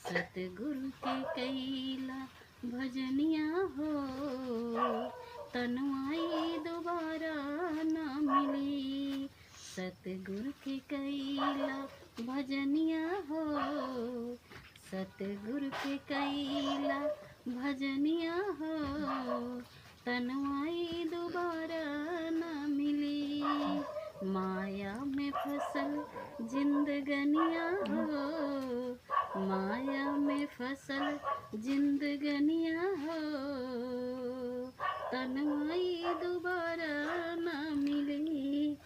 सतगुरु के कैला भजनिया हो, तनवाई दोबारा ना मिली। सतगुरु के कैला भजनिया हो, सतगुरु के कैला भजनिया हो, तनवाई दोबारा ना मिली। माया में फसल जिंदगनिया हो, माया में फसल जिंदगनिया हो, तनवाई दोबारा ना मिली।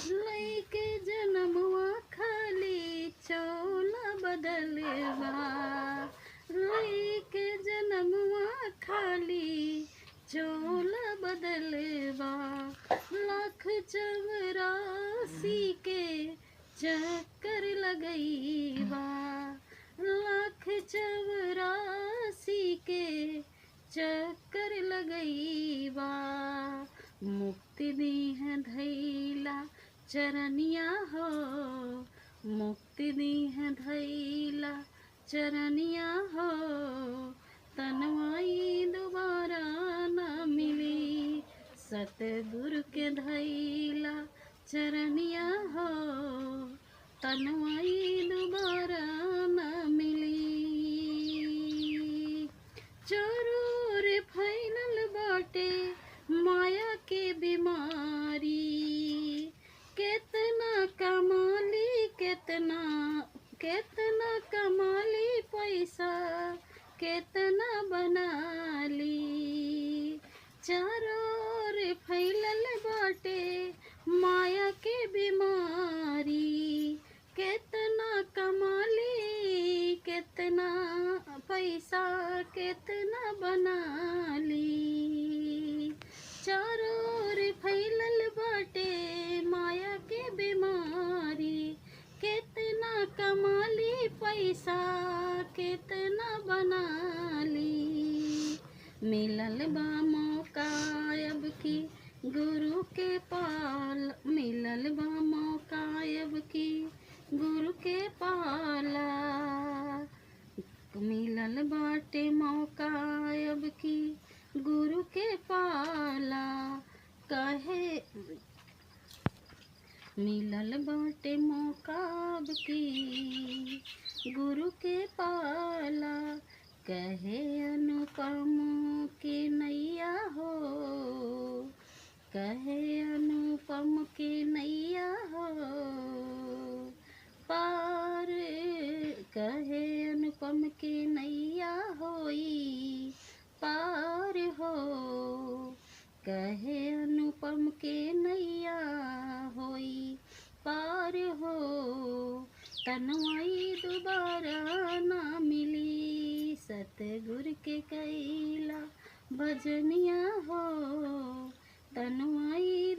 लइके जनमवा खाली चौला बदलवा, लइके जनमवा खाली चौला बदलवा। लाख चौरासी के चक्कर लगईबा, लाख चौरासी के चक्कर लगईबा। मुक्ति दी है धैला चरनिया हो, मुक्ति दी है धैला चरनिया हो, तनवाई दोबारा ना मिली। सतगुरु के धैला चरनिया हो, तनवाई दोबारा ना मिली। चारों रे फैलल बाटे माया के बीमारी, केतना कमाली केतना केतना कमाली पैसा केतना बनाली। चारों रे फैलल बाटे माया के बीमारी, केतना कमाली केतना पैसा केतना बनाली। चारों रे फैलल बाटे माया के बीमारी, केतना कमाली पैसा केतना बनाली। मिलल बा मौका अब की गुरु के पाल, मिलल बा मौका अब की गुरु के पाला। मिलल बाटे मौका अब की गुरु के पाला, कहे मिलल बाटे मौका अब की गुरु के पाला। कहे अनुपम के नैया हो, कहे अनुपम के नैया हो पार, कहे अनुपम के नैया होई पार हो, कहे अनुपम के नैया होई पार हो, तनवाई दोबारा ना मिली। सतगुरु के कैला भजनिया हो, तनवाई